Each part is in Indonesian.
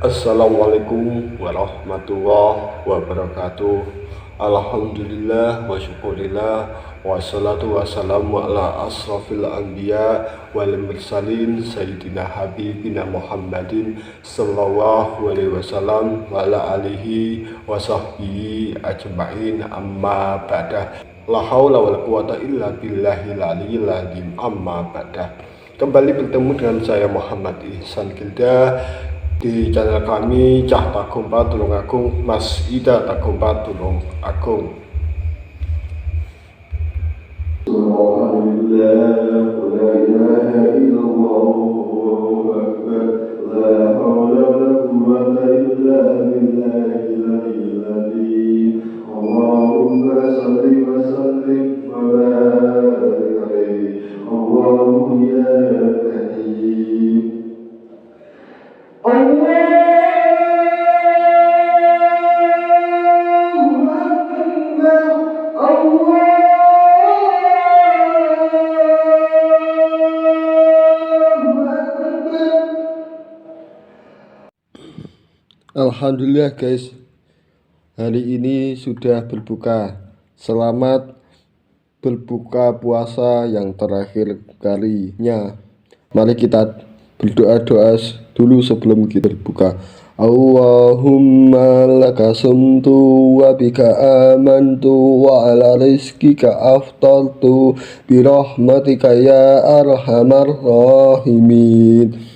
Assalamualaikum warahmatullahi wabarakatuh. Alhamdulillah wa syukurillah wassalatu wassalamu ala asrafil anbiya wal mursalin sayyidina habibina Muhammadin sallallahu alaihi wasallam wa ala alihi wa sahbihi ajma'in, amma ba'dah. La haula wala quwata illa billahil aliyyil azim, amma ba'dah. Kembali bertemu dengan saya Muhammad Ihsan Gilda di channel kami Cah Tagumpa Tulung Agung, Mas Ida Tagumpa Tulung Agung. Alhamdulillah guys, hari ini sudah berbuka. Selamat berbuka puasa yang terakhir kalinya. Mari kita berdoa dulu sebelum kita berbuka. Allahumma laka sumtu wa bika amantu wa ala rizkika aftaltu birahmatika ya arhamar rahimin.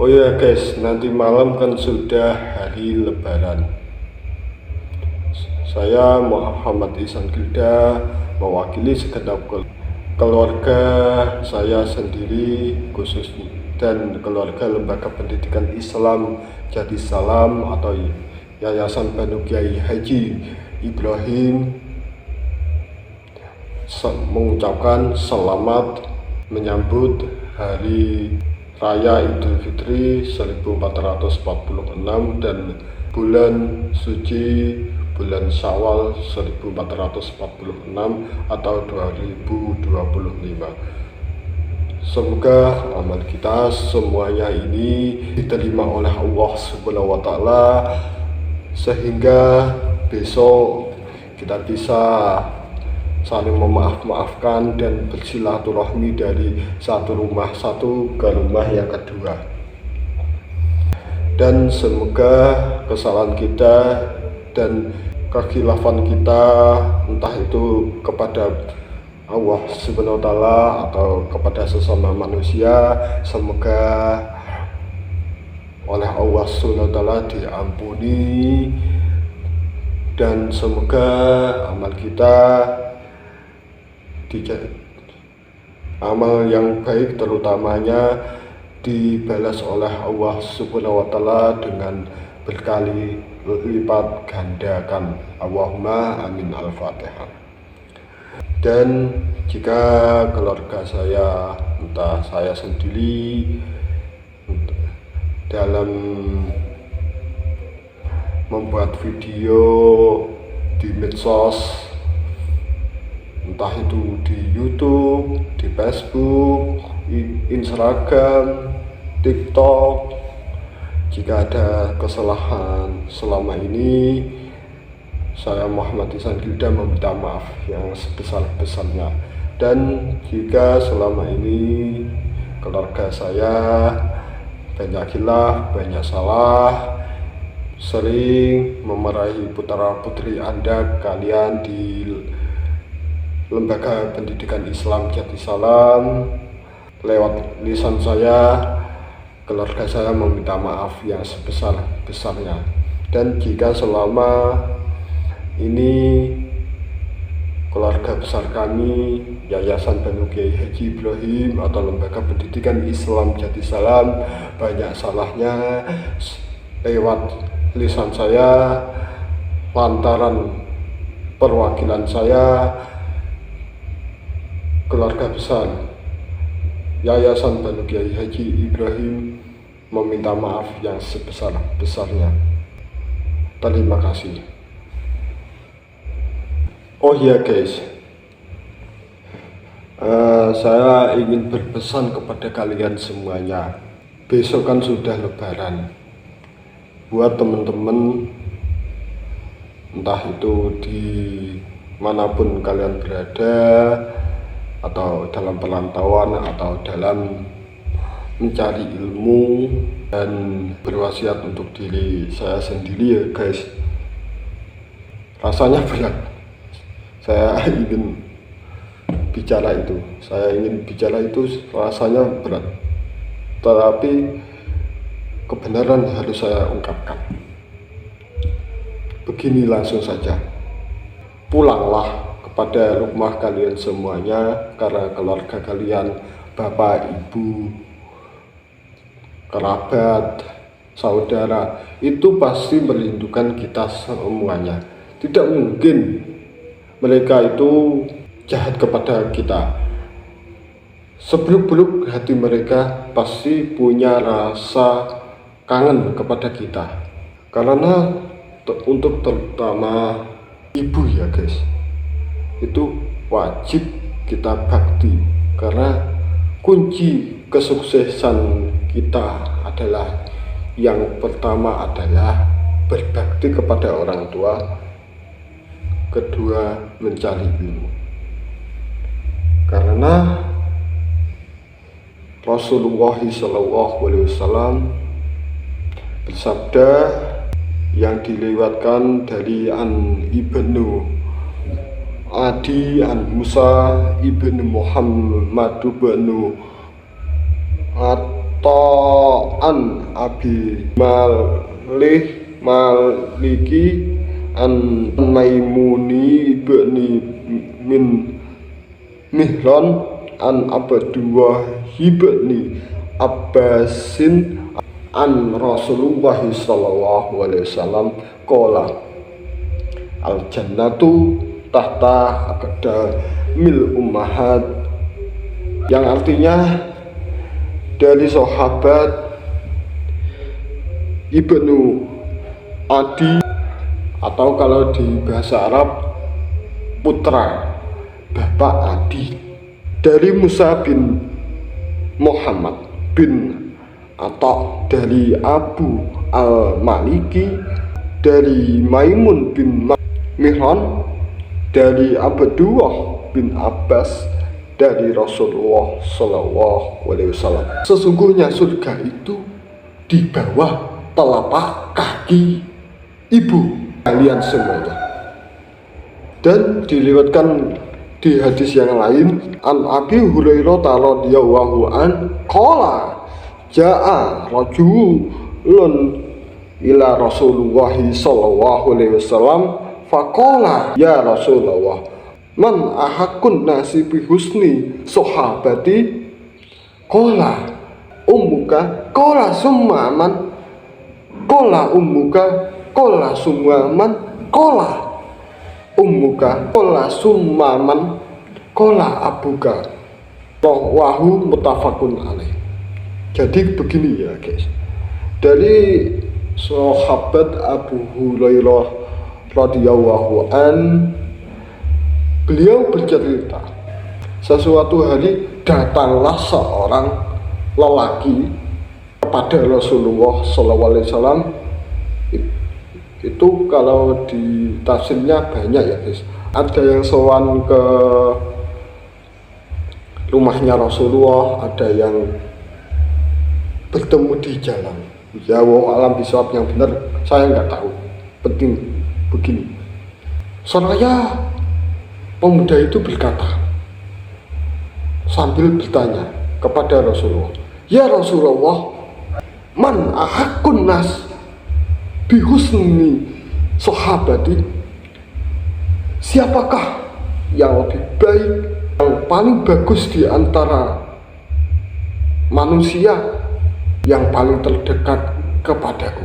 Oh ya guys, nanti malam kan sudah hari Lebaran. Saya Muhammad Ihsan Gilda mewakili segenap keluarga saya sendiri khususnya dan keluarga Lembaga Pendidikan Islam Jati Salam atau Yayasan Banu Kiai Haji Ibrahim mengucapkan selamat menyambut Hari Raya Idul Fitri 1446 dan bulan suci bulan Syawal 1446 atau 2025. Semoga amal kita semuanya ini diterima oleh Allah Subhanahu wa Ta'ala, sehingga besok kita bisa saling memaafkan dan bersilaturahmi dari satu rumah satu ke rumah yang kedua. Dan semoga kesalahan kita dan kekhilafan kita, entah itu kepada Allah Subhanahu wa Ta'ala atau kepada sesama manusia, semoga oleh Allah Subhanahu wa Ta'ala diampuni, dan semoga amal kita amal yang baik terutamanya dibalas oleh Allah Subhanahu wa Ta'ala dengan berkali lipat gandakan. Allahumma amin. Al-Fatihah. Dan jika keluarga saya, entah saya sendiri, dalam membuat video di medsos, entah itu di YouTube, di Facebook, Instagram, TikTok, jika ada kesalahan selama ini, saya Muhammad Ihsan Gilda meminta maaf yang sebesar-besarnya. Dan jika selama ini keluarga saya banyak khilaf, banyak salah, sering memarahi putra-putri Anda, kalian di Lembaga Pendidikan Islam Jatisalam, lewat lisan saya, keluarga saya meminta maaf yang sebesar-besarnya. Dan jika selama ini keluarga besar kami, Yayasan Banu Kiai Haji Ibrahim atau Lembaga Pendidikan Islam Jatisalam, banyak salahnya lewat lisan saya, lantaran perwakilan saya, keluarga besar Yayasan Banu Kiai Haji Ibrahim meminta maaf yang sebesar-besarnya. Terima kasih. Oh iya guys, saya ingin berpesan kepada kalian semuanya. Besok kan sudah lebaran. Buat teman-teman, entah itu di manapun kalian berada, atau dalam perantauan atau dalam mencari ilmu, dan berwasiat untuk diri saya sendiri ya guys, rasanya berat. Saya ingin bicara itu rasanya berat, tetapi kebenaran harus saya ungkapkan. Begini langsung saja, pulanglah kepada rumah kalian semuanya, karena keluarga kalian, bapak, ibu, kerabat, saudara, itu pasti merindukan kita semuanya. Tidak mungkin mereka itu jahat kepada kita. Seburuk-buruk hati mereka pasti punya rasa kangen kepada kita. Karena untuk terutama ibu ya guys, itu wajib kita bakti, karena kunci kesuksesan kita adalah yang pertama adalah berbakti kepada orang tua, kedua mencari ilmu. Karena Rasulullah SAW bersabda yang dilewatkan dari Ibnu Adi an Musa ibnu Muhammad ibnu Ata'an Abi Maliki an Maimuni ibni min Mihran an Abdullah ibni Abbasin an Rasulullah SAW qala al jannatu tahta aqdamil ummahat, yang artinya dari sahabat Ibnu Adi, atau kalau di bahasa Arab putra, Bapak Adi. Dari Musa bin Muhammad bin Atta, dari Abu al-Maliki, dari Maimun bin Mihran, dari Abdullah bin Abbas, dari Rasulullah Shallallahu Alaihi Wasallam. Sesungguhnya surga itu di bawah telapak kaki ibu kalian semuanya. Dan diriwayatkan di hadis yang lain, an Abi Hurairah radhiyallahu an qala jaa rajulun ila Rasulullah sallallahu alaihi wasallam faqala ya Rasulullah man ahakun nasi bi husni sahabati qala ummuka qala summa man qala ummuka qala summa man qala ummuka qala summaman qala abuka rawahu muttafaqun alaih. Jadi begini ya guys, dari sahabat Abu Hurairah radhiyallahu an, beliau bercerita, sesuatu hari datanglah seorang lelaki kepada Rasulullah sallallahu alaihi wasallam. Itu kalau di tafsirnya banyak ya guys. Ada yang sowan ke rumahnya Rasulullah, ada yang bertemu di jalan. Ya alam bisawab yang benar saya nggak tahu. Penting begini, seraya pemuda itu berkata sambil bertanya kepada Rasulullah, ya Rasulullah, man ahakun nas bihusni sahabati, siapakah yang lebih baik, yang paling bagus di antara manusia, yang paling terdekat kepadaku?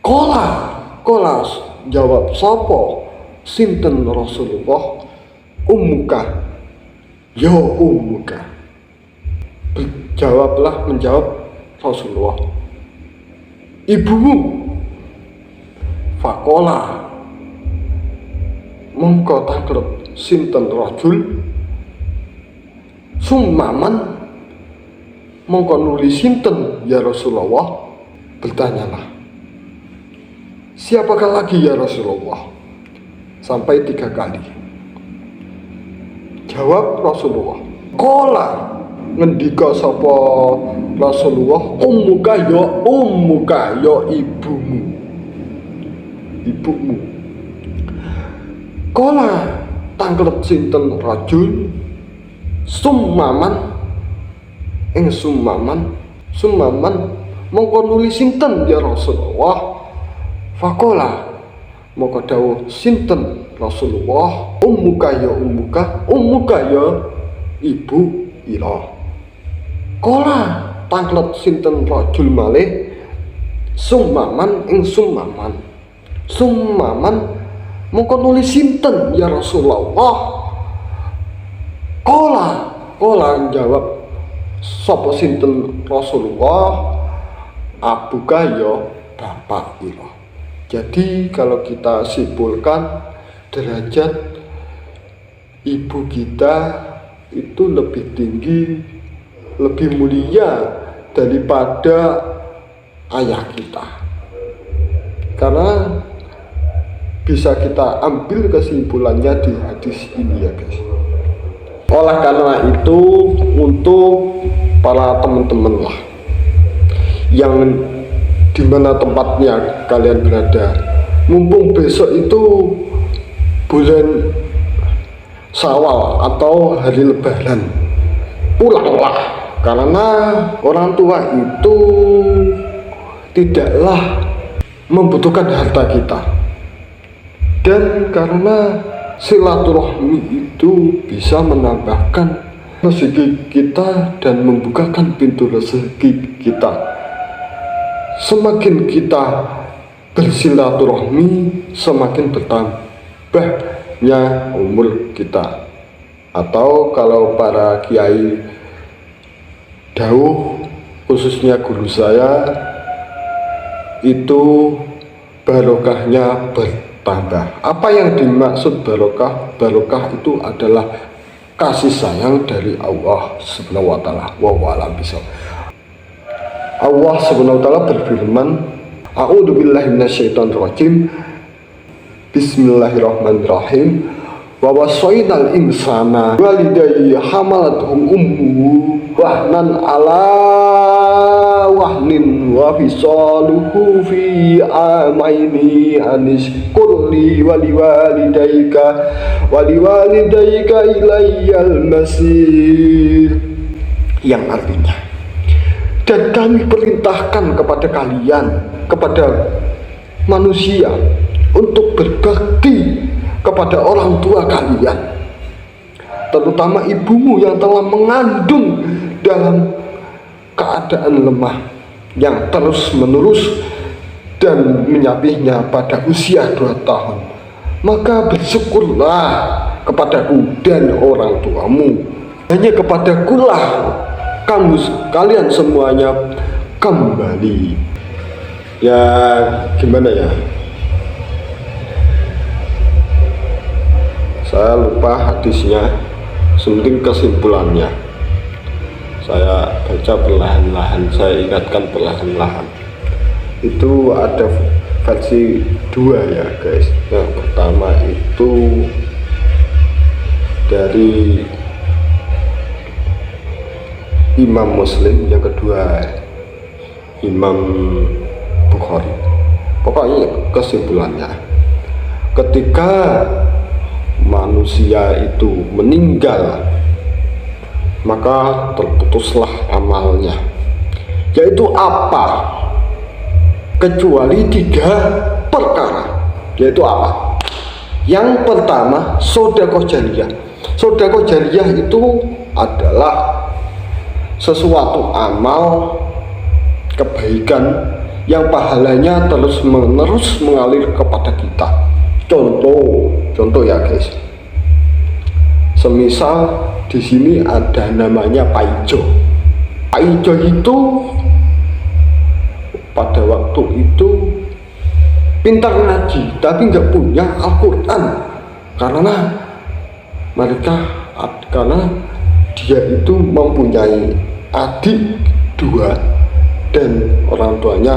Kola jawab sopo sinten Rasulullah, ummuka, yo ummuka. Menjawab Rasulullah, ibumu. Fakola mongko takrib sinten rajul, summaman mongko nuli sinten ya Rasulullah. Bertanyalah, siapakah lagi ya Rasulullah? Sampai 3 kali. Jawab Rasulullah, kola ngendika sapa Rasulullah, ummuka ya ibumu. Kola tanglet sinten rajul, summaman mongko nuli sinten ya Rasulullah. Fakola mongko dawuh sinten Rasulullah, ummuka ya ibu ira. Kola tanglet sinten rajul malih, summaman mongko nulis sinten ya Rasulullah. Kola jawab sapa sinten Rasulullah, abuka ya bapak ira. Jadi kalau kita simpulkan, derajat ibu kita itu lebih tinggi, lebih mulia daripada ayah kita. Karena bisa kita ambil kesimpulannya di hadis ini ya guys. Oleh karena itu, untuk para teman-teman lah yang dimana tempatnya kalian berada, mumpung besok itu bulan Syawal atau hari Lebaran, pulanglah, karena orang tua itu tidaklah membutuhkan harta kita, dan karena silaturahmi itu bisa menambahkan rezeki kita dan membukakan pintu rezeki kita. Semakin kita bersilaturahmi, semakin bertambahnya umur kita. Atau kalau para kiai dawuh, khususnya guru saya, itu barokahnya bertambah. Apa yang dimaksud barokah? Barokah itu adalah kasih sayang dari Allah Subhanahu wa taala. Wallahu a'lam bishawab. Allah Subhanahu wa taala berfirman, A'udzubillahi minasyaitonirrajim. Bismillahirrahmanirrahim. Wa wasainal insana walidayhi hamalathum ummuhu wahnan ala wahnin wa fisaluhu fi amaini anishkurli waliwalidayka ilayyal masir, yang artinya, dan kami perintahkan kepada kalian, kepada manusia, untuk berbakti kepada orang tua kalian, terutama ibumu yang telah mengandung dalam keadaan lemah yang terus menerus dan menyapihnya pada usia 2 tahun. Maka bersyukurlah kepadaku dan orang tuamu, hanya kepadakulah kalian semuanya kembali. Ya gimana ya, saya lupa hadisnya, sementing kesimpulannya saya baca perlahan-lahan, saya ingatkan perlahan-lahan. Itu ada versi 2 ya guys. Yang pertama itu dari Imam Muslim, yang kedua Imam Bukhari. Pokoknya kesimpulannya, ketika manusia itu meninggal, maka terputuslah amalnya, yaitu apa? Kecuali 3 perkara. Yaitu apa? Yang pertama, sedekah jariyah. Sedekah jariyah itu adalah sesuatu amal kebaikan yang pahalanya terus menerus mengalir kepada kita. Contoh ya guys, semisal di sini ada namanya Paijo. Paijo itu pada waktu itu pintar ngaji tapi nggak punya Al-Quran, karena dia itu mempunyai adik 2 dan orang tuanya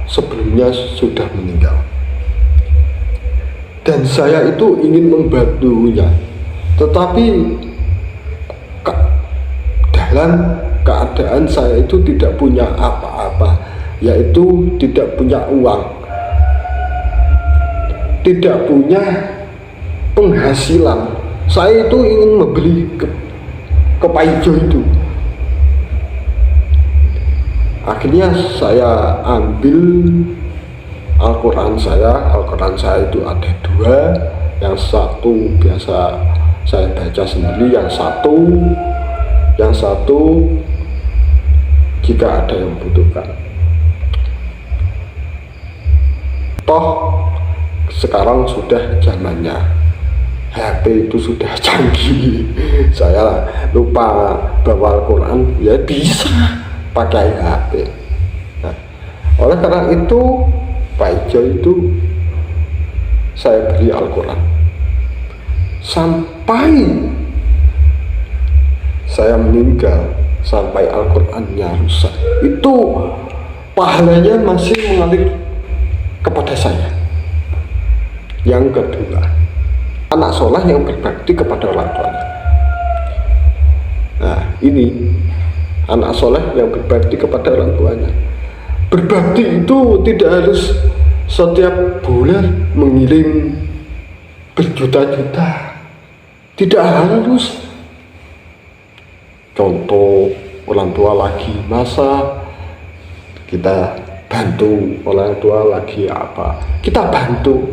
sebelumnya sudah meninggal. Dan saya itu ingin membantunya, tetapi dalam keadaan saya itu tidak punya apa-apa, yaitu tidak punya uang, tidak punya penghasilan. Saya itu ingin membeli ke Paijo itu. Akhirnya saya ambil Al-Quran saya itu ada 2, yang satu biasa saya baca sendiri, yang satu jika ada yang membutuhkan. Toh sekarang sudah zamannya HP itu sudah canggih, saya lupa bawa Al-Quran, ya bisa pakai HP. Nah, oleh karena itu Paijo itu saya beri Al-Quran sampai saya meninggal, sampai Al-Qurannya rusak, itu pahalanya masih mengalir kepada saya. Yang kedua, anak soleh yang berbakti kepada orang tuanya. Nah ini anak soleh yang berbakti kepada orang tuanya. Berbakti itu tidak harus setiap bulan mengirim berjuta-juta, tidak harus. Contoh, orang tua lagi masak, kita bantu. Orang tua lagi apa, kita bantu.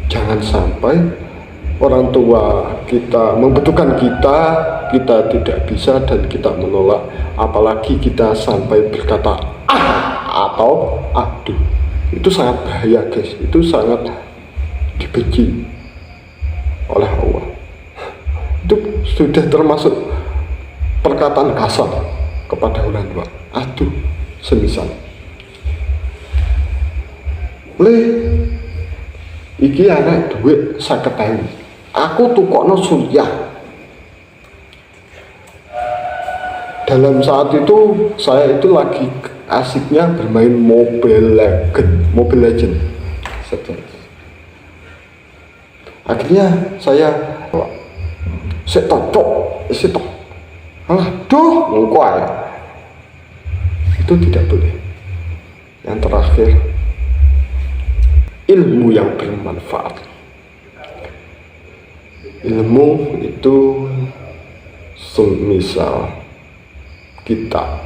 Jangan sampai orang tua kita membutuhkan kita tidak bisa dan kita menolak, apalagi kita sampai berkata atau aduh. Itu sangat bahaya guys, itu sangat dibenci oleh Allah. Itu sudah termasuk perkataan kasar kepada orang tua. Aduh, semisal Le iki anak duit 50.000. Aku tukokno Suriah. Dalam saat itu saya itu lagi asiknya bermain Mobile Legend. Akhirnya saya setok, alah duh ngkuai. Itu tidak boleh. Yang terakhir, ilmu yang bermanfaat. Ilmu itu semisal kitab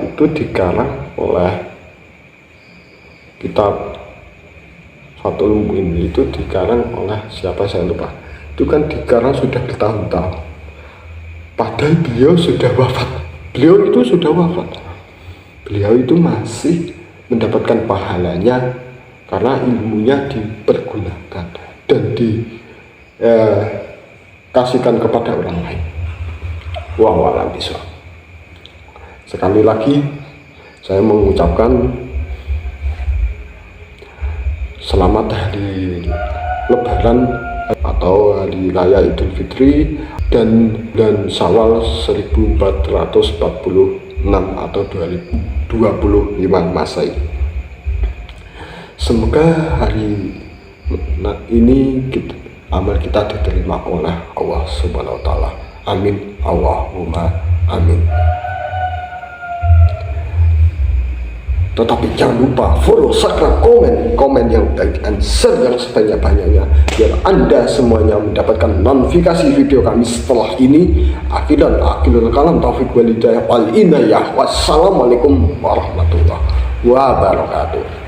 itu dikarang oleh kitab satu ilmu ini itu dikarang oleh siapa saya lupa. Itu kan dikarang sudah bertahun-tahun, padahal beliau itu sudah wafat. Beliau itu masih mendapatkan pahalanya karena ilmunya dipergunakan dan dikasihkan kepada orang lain. Wallahualam bishawab. Sekali lagi saya mengucapkan selamat hari Lebaran atau hari raya Idul Fitri dan Syawal 1446 atau 2025 Masehi. Semoga hari ini amal kita diterima oleh Allah Subhanahu wa taala. Amin, Allahumma amin. Tetapi jangan lupa follow, subscribe, komen yang baik, dan share yang sebanyak-banyaknya biar Anda semuanya mendapatkan notifikasi video kami setelah ini. Akhirul kalam, taufiq wal hidayah wal inayah. Wassalamualaikum warahmatullahi wabarakatuh.